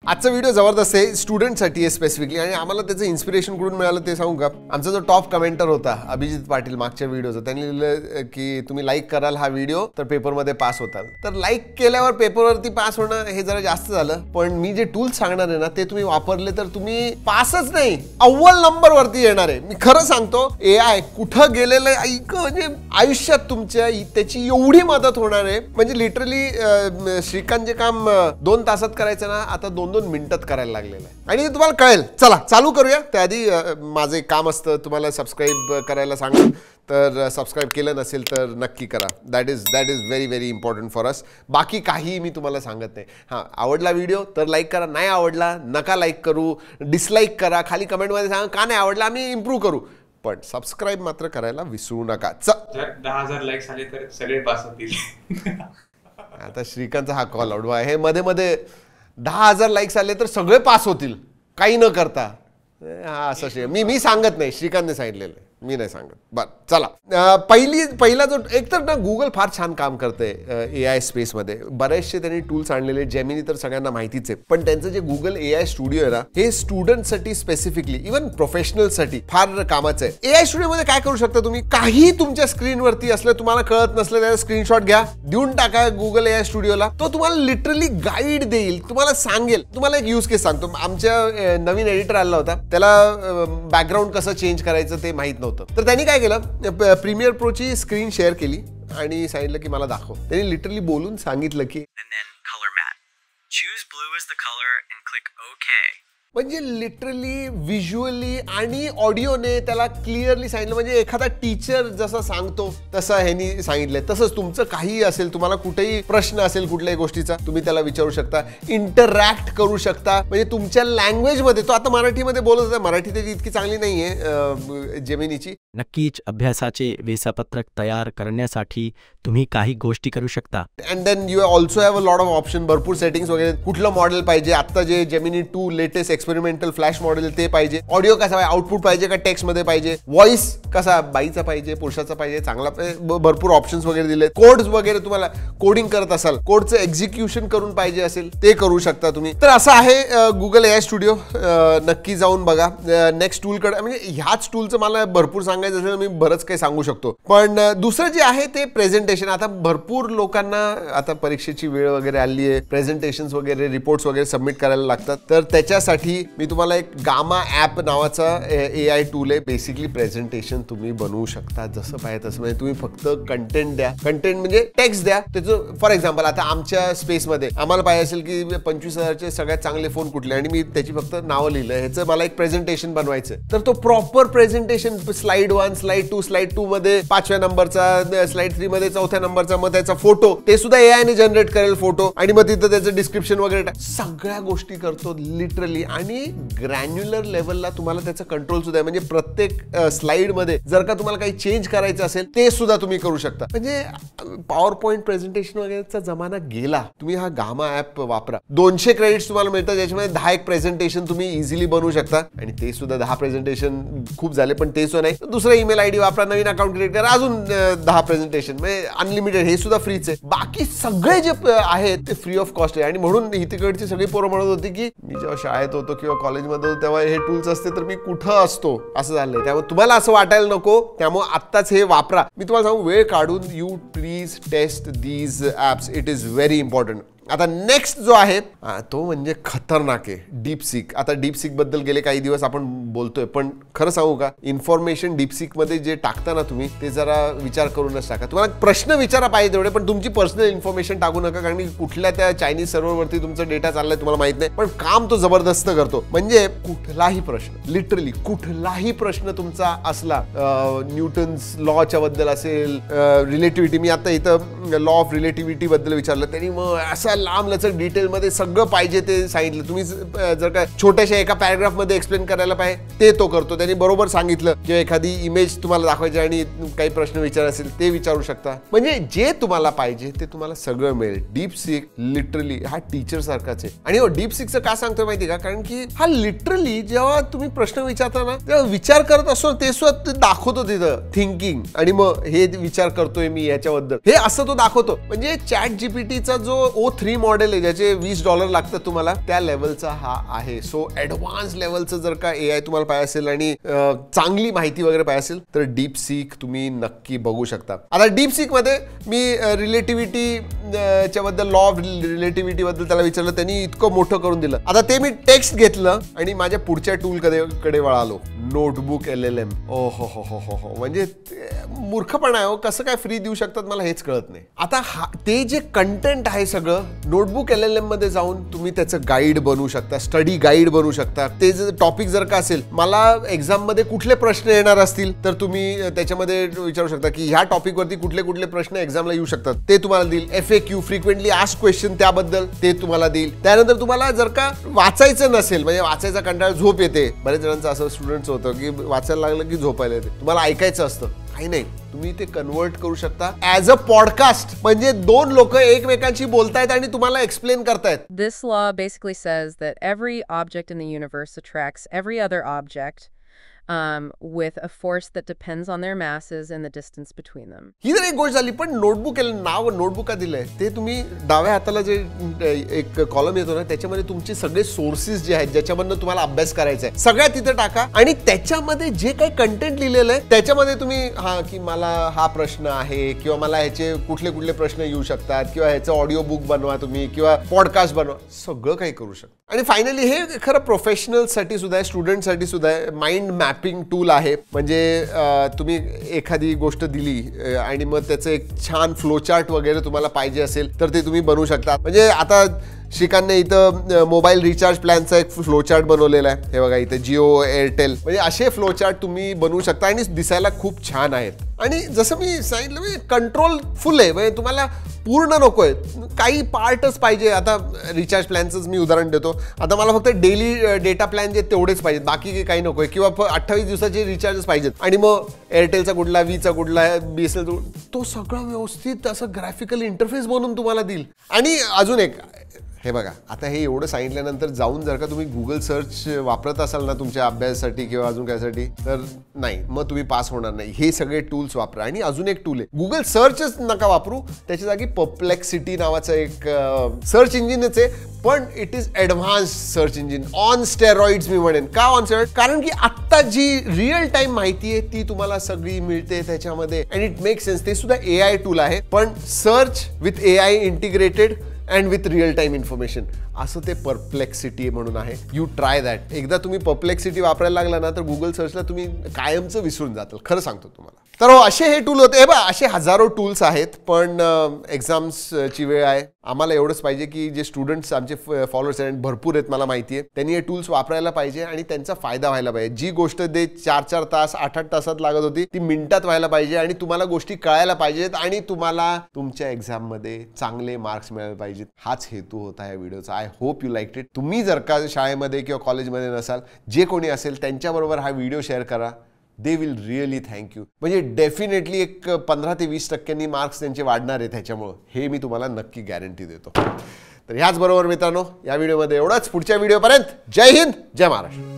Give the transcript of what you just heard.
आजचा व्हिडिओ जबरदस्त आहे, स्टुडंटसाठी आहे स्पेसिफिकली, आणि आम्हाला त्याचं इन्स्पिरेशन कुठून मिळालं ते सांगू का? आमचा जो टॉप कमेंटर होता अभिजित पाटील मागच्या व्हिडिओचा, त्यांनी लिहिलं की तुम्ही लाईक कराल हा व्हिडिओ तर पेपरमध्ये पास होताल. तर लाईक केल्यावर पेपरवरती पास होणं हे जरा जास्त झालं, पण मी जे टूल्स सांगणार आहे ना ते तुम्ही वापरले तर तुम्ही पासच नाही अव्वल नंबर वरती येणार आहे. मी खरं सांगतो, AI कुठं गेलेलं आहे ऐक, म्हणजे आयुष्यात तुमच्या त्याची एवढी मदत होणार आहे, म्हणजे लिटरली श्रीकांत जे काम 2 तासात करायचं ना आता 2-2 मिनिटात करायला लागलेलं आहे, आणि तुम्हाला कळेल. चला चालू करूया. त्याआधी माझं एक काम असतं, तुम्हाला सबस्क्राईब करायला सांगा, तर सबस्क्राईब केलं नसेल तर नक्की करा. That is very very important for us. बाकी काही मी तुम्हाला सांगत नाही. हां, आवडला व्हिडिओ तर लाईक करा, नाही आवडला नका लाईक करू, डिसलाईक करा, खाली कमेंटमध्ये सांगा का नाही आवडला, आम्ही इम्प्रूव्ह करू, पण सबस्क्राईब मात्र करायला विसरू नका. जर 10,000 लाईक्स आले तर सगळे पास होतील. आता श्रीकांतचा हा कॉल आउट आहे, मध्ये मध्ये 10,000 लाईक्स आले तर सगळे पास होतील काही न करता. हा असं मी सांगत नाही, श्रीकांतने सांगितलेलं आहे, मी नाही सांगत. बरं चला, पहिला जो एक तर ना गुगल फार छान काम करते AI स्पेसमध्ये. बरेचसे त्यांनी टूल्स आणलेले, जेमिनी तर सगळ्यांना माहितीच आहे, पण त्यांचं जे गुगल AI स्टुडिओ आहे ना, हे स्टुडंटसाठी स्पेसिफिकली इव्हन प्रोफेशनलसाठी फार कामाचं आहे. AI स्टुडिओमध्ये काय करू शकता तुम्ही, काही तुमच्या स्क्रीनवरती असलं, तुम्हाला कळत नसलं त्याचा स्क्रीनशॉट घ्या, देऊन टाका गुगल AI स्टुडिओला, तो तुम्हाला लिटरली गाईड देईल, तुम्हाला सांगेल. तुम्हाला एक यूज केस सांगतो. आमच्या नवीन एडिटर आला होता, त्याला बॅकग्राऊंड कसं चेंज करायचं ते माहित नव्हतं, तर त्यांनी काय केलं, प्रीमियर प्रोची स्क्रीन शेअर केली आणि सांगितलं की मला दाखव. त्यांनी लिटरली बोलून सांगितलं की म्हणजे लिटरली व्हिज्युअली आणि ऑडिओने त्याला क्लिअरली सांगितलं. म्हणजे एखादा टीचर जसं सांगतो तसं ह्यांनी सांगितलंय. तसंच तुमचं काही असेल, तुम्हाला कुठेही प्रश्न असेल कुठल्याही गोष्टीचा, तुम्ही त्याला विचारू शकता, इंटरॅक्ट करू शकता. म्हणजे तुमच्या लँग्वेजमध्ये, तो आता मराठीमध्ये बोलत होता, मराठी त्याची इतकी चांगली नाहीये जेमिनीची. नक्कीच अभ्यासाचे वेळापत्रक तयार करण्यासाठी तुम्ही काही गोष्टी करू शकता. And then you also have a lot of option, भरपूर सेटिंग्स वगैरे. कुठलं मॉडेल पाहिजे, आता जे Gemini 2 latest experimental flash model ते पाहिजे, ऑडिओ कसा पाहिजे, आउटपुट पाहिजे का टेक्स्ट मध्ये पाहिजे, व्हॉइस कसा बाईचा पाहिजे पुरुषाचा पाहिजे, चांगला, भरपूर ऑप्शन्स वगैरे दिले. कोड्स वगैरे, तुम्हाला कोडिंग करत असाल, कोडचं एक्झिक्युशन करून पाहिजे असेल ते करू शकता तुम्ही. तर असं आहे गुगल AI स्टुडिओ, नक्की जाऊन बघा. नेक्स्ट टूलकडे, म्हणजे ह्याच टूलचं मला भरपूर सांगायचं असेल, मी बरंच काही सांगू शकतो. पण दुसरं जे आहे ते प्रेझेंटेशन. आता भरपूर लोकांना आता परीक्षेची वेळ वगैरे आली आहे, प्रेझेंटेशन्स वगैरे, रिपोर्ट्स वगैरे सबमिट करायला लागतात. तर त्याच्यासाठी मी तुम्हाला एक गामा ॲप नावाचा AI टूल आहे. बेसिकली प्रेझेंटेशन तुम्ही बनवू शकता जसं पाहिजे तसं. म्हणजे तुम्ही फक्त कंटेंट द्या, कंटेंट म्हणजे टेक्स्ट द्या. त्याचं फॉर एक्झाम्पल आता आमच्या स्पेसमध्ये आम्हाला पाहिजे असेल की 25,000चे सगळ्यात चांगले फोन कुठले, आणि मी त्याची फक्त नावं लिहिलं, ह्याचं मला एक प्रेझेंटेशन बनवायचं, तर तो proper presentation slide 1, slide 2, slide 2 मध्ये 5व्या नंबरचा, स्लाइड 3 मध्ये 4थ्या नंबरचा, मग त्याचा फोटो, ते सुद्धा AI ने जनरेट करेल फोटो, आणि मग तिथं त्याचं डिस्क्रिप्शन वगैरे सगळ्या गोष्टी करतो लिटरली. आणि ग्रॅन्युलर लेवलला तुम्हाला त्याचं कंट्रोल सुद्धा आहे. म्हणजे प्रत्येक स्लाइड मध्ये जर का तुम्हाला काही चेंज करायचं असेल ते सुद्धा तुम्ही करू शकता. म्हणजे पॉवर पॉइंट प्रेझेंटेशन वगैरेचा जमाना गेला. तुम्ही हा गामा ऍप वापरा. 200 क्रेडिट्स तुम्हाला मिळतात, ज्याच्यामध्ये 10 एक प्रेझेंटेशन तुम्ही इझिली बनवू शकता. आणि ते सुद्धा 10 प्रेझेंटेशन खूप झाले, पण ते सुद्धा नाही, दुसरा ईमेल ID वापरा, नवीन अकाउंट क्रिएट करा, अजून 10 प्रेझेंटेशन, म्हणजे अनलिमिटेड. हे सुद्धा फ्रीच आहे. बाकी सगळे जे आहेत ते फ्री ऑफ कॉस्ट आहे. आणि म्हणून इथे सगळी पोरं म्हणत होती की मी जेव्हा शाळेत होतो किंवा कॉलेजमध्ये होतो तेव्हा हे टूल्स असते तर मी कुठं असतो, असं झालंय. त्यामुळे तुम्हाला असं वाटायला नको, त्यामुळे आत्ताच हे वापरा. मी तुम्हाला सांगू, वेळ काढून you please test these apps, it is very important. आता नेक्स्ट जो आहे तो म्हणजे खतरनाक आहे, डीपसीक. आता डीपसीक बद्दल गेले काही दिवस आपण बोलतोय, पण खरं सांगू का, इन्फॉर्मेशन डीपसीक मध्ये जे टाकता ना तुम्ही, ते जरा विचार करूनच टाका. तुम्हाला प्रश्न विचारा पाहिजे तेवढे, पण तुमची पर्सनल इन्फॉर्मेशन टाकू नका, कारण की कुठल्या त्या चायनीज सर्व्हरवरती तुमचा डेटा चाललाय तुम्हाला माहित नाही, पण काम तो जबरदस्त करतो. म्हणजे कुठलाही प्रश्न, लिटरली कुठलाही प्रश्न तुमचा असला, न्यूटन्स लॉच्या बद्दल असेल, रिलेटिव्हिटी, मी आता इथं लॉ ऑफ रिलेटिव्हिटी बद्दल विचारलं, त्यांनी मग असा लांब लचक डिटेल मध्ये सगळं पाहिजे ते सांगितलं. तुम्ही जर का छोट्याशा एका पॅराग्राफ मध्ये एक्सप्लेन करायला पाहिजे ते तो करतो. त्यांनी बरोबर सांगितलं. किंवा एखादी इमेज तुम्हाला दाखवायची आणि काही प्रश्न विचार असेल ते विचारू शकता. म्हणजे जे तुम्हाला पाहिजे ते तुम्हाला सगळं मिळेल. डीपसीक लिटरली हा टीचर सारखाच आहे. आणि डीपसीकचं का सांगतोय माहिती का, कारण की हा लिटरली जेव्हा तुम्ही प्रश्न विचारता ना, तेव्हा विचार करत असतो ते सुद्धा दाखवतो तिथं थिंकिंग, आणि मग हे विचार करतोय मी याच्याबद्दल, हे असं तो दाखवतो. म्हणजे चॅट जीपीटीचा जो O3 फ्री मॉडेल आहे ज्याचे $20 लागतात तुम्हाला, त्या लेवलचा हा आहे. सो ऍडव्हान्स लेवलचं जर का AI तुम्हाला पाहिजे असेल आणि चांगली माहिती वगैरे पाहिजे असेल तर डीपसीक तुम्ही नक्की बघू शकता. आता डीपसीक मध्ये मी रिलेटिव्हिटी च्या बद्दल, लॉ ऑफ रिलेटिव्हिटी बद्दल त्याला विचारलं, त्यांनी इतकं मोठं करून दिलं. आता ते मी टेक्स्ट घेतलं आणि माझ्या पुढच्या टूल कडे वळालो, नोटबुक LLM. ओ हो हो हो हो हो, म्हणजे मूर्खपणा आहे. कसं काय फ्री देऊ शकतात मला हेच कळत नाही. आता ते जे कंटेंट आहे सगळं नोटबुक LLM मध्ये जाऊन तुम्ही त्याचं गाईड बनवू शकता, स्टडी गाईड बनवू शकता. ते जर टॉपिक जर का असेल, मला एक्झाम मध्ये कुठले प्रश्न येणार असतील तर तुम्ही त्याच्यामध्ये विचारू शकता की ह्या टॉपिक वरती कुठले कुठले प्रश्न एक्झामला येऊ शकतात, ते तुम्हाला देईल. FAQ, फ्रिक्वेंटली आस्क्ड क्वेश्चन, त्याबद्दल ते तुम्हाला देईल. त्यानंतर तुम्हाला जर का वाचायचं नसेल, म्हणजे वाचायचा कंटाळा, झोप येते, बरेच जणांचं असं स्टुडंट्स होतं की वाचायला लागलं की झोपायला येते, तुम्हाला ऐकायचं असतं, काही नाही, तुम्ही ते कन्वर्ट करू शकता ॲज अ पॉडकास्ट. म्हणजे दोन लोक एकमेकांशी बोलतायत आणि तुम्हाला एक्सप्लेन करतायत. This law basically says that every object in the universe attracts every other object with a force that depends on their masses and the distance between them. ही जर एक गोष्ट झाली. पण नोटबुक नाव नोटबुक का दिलंय ते तुम्ही डाव्या हाताला जे एक कॉलम येतो ना, त्याच्यामध्ये तुमचे सगळे सोर्सेस जे आहेत ज्याच्यामधनं तुम्हाला अभ्यास करायचा आहे सगळ्या तिथे टाका आणि त्याच्यामध्ये जे काही कंटेंट लिहिलेलं आहे त्याच्यामध्ये तुम्ही की मला हा प्रश्न आहे किंवा मला ह्याचे कुठले कुठले प्रश्न येऊ शकतात किंवा ह्याचं ऑडिओ बुक बनवा तुम्ही किंवा पॉडकास्ट बनवा, सगळं काही करू शकता. आणि फायनली हे खरं प्रोफेशनल साठी सुद्धा आहे, स्टुडंट साठी सुद्धा आहे. माइंड मॅपिंग टूल आहे. म्हणजे तुम्ही एखादी गोष्ट दिली आणि मग त्याचं एक छान फ्लोचार्ट वगैरे तुम्हाला पाहिजे असेल तर ते तुम्ही बनवू शकता. म्हणजे आता श्रीकांतने इथं मोबाईल रिचार्ज प्लॅनचा एक फ्लोचार्ट बनवलेला आहे. हे बघा इथे जिओ, एअरटेल, म्हणजे असे फ्लोचार्ट तुम्ही बनवू शकता आणि दिसायला खूप छान आहेत. आणि जसं मी सांगितलं म्हणजे कंट्रोल फुल आहे. म्हणजे तुम्हाला पूर्ण नको आहे, काही पार्टच पाहिजे. आता रिचार्ज प्लॅनचंच मी उदाहरण देतो. आता मला फक्त डेली डेटा प्लॅन जे तेवढेच पाहिजेत, बाकी काही नको आहे. किंवा 28 दिवसाचे रिचार्जच पाहिजेत. आणि मग एअरटेलचा कुठला, वीचा कुठला, BSNL, तो सगळं व्यवस्थित असं ग्राफिकल इंटरफेस बनवून तुम्हाला देईल. आणि अजून एक, हे बघा, आता हे एवढं सांगितल्यानंतर जाऊन जर का तुम्ही गुगल सर्च वापरत असाल ना तुमच्या अभ्यासासाठी किंवा अजून कायसाठी, तर नाही, मग तुम्ही पास होणार नाही. हे सगळे टूल्स वापरा. आणि अजून एक टूल आहे, गुगल सर्चच नका वापरू, त्याच्या जागी परप्लेक्सिटी नावाचं एक सर्च इंजिनच आहे, पण it is advance search engine on steroids मी म्हणेन. का ऑन स्टेरॉइड? कारण की आत्ता जी रिअल टाइम माहिती आहे ती तुम्हाला सगळी मिळते त्याच्यामध्ये. And it make sense. ते सुद्धा AI टूल आहे, पण search with AI integrated and with real time information, असं ते परप्लेक्सिटी म्हणून आहे. You try that. एकदा तुम्ही परप्लेक्सिटी वापरायला लागला ना तर गुगल सर्चला तुम्ही कायमचं विसरून जाताल, खरं सांगतो तुम्हाला. तर हो, असे हे टूल होते. हे बघा, असे हजारो टूल्स आहेत. पण एक्झाम्सची वेळ आहे, आम्हाला एवढंच पाहिजे की जे स्टुडंट्स आमचे फॉलोअर्स आहेत, भरपूर आहेत मला माहिती आहे, त्यांनी हे टूल्स वापरायला पाहिजे आणि त्यांचा फायदा व्हायला पाहिजे. जी गोष्ट 4-4 तास 8-8 तासात लागत होती ती मिनिटात व्हायला पाहिजे आणि तुम्हाला गोष्टी कळायला पाहिजेत आणि तुम्हाला तुमच्या एक्झाममध्ये चांगले मार्क्स मिळायला पाहिजेत. हाच हेतू होता या व्हिडिओचा. I hope you liked it. तुम्ही जर का शाळेमध्ये किंवा कॉलेजमध्ये नसाल, जे कोणी असेल त्यांच्याबरोबर हा व्हिडिओ शेअर करा. They will really thank you. म्हणजे डेफिनेटली एक 15 ते 20% मार्क्स त्यांचे वाढणार आहेत ह्याच्यामुळं, हे मी तुम्हाला नक्की गॅरंटी देतो. तर ह्याचबरोबर मित्रांनो, या व्हिडिओमध्ये एवढंच. पुढच्या व्हिडिओपर्यंत जय हिंद, जय महाराष्ट्र.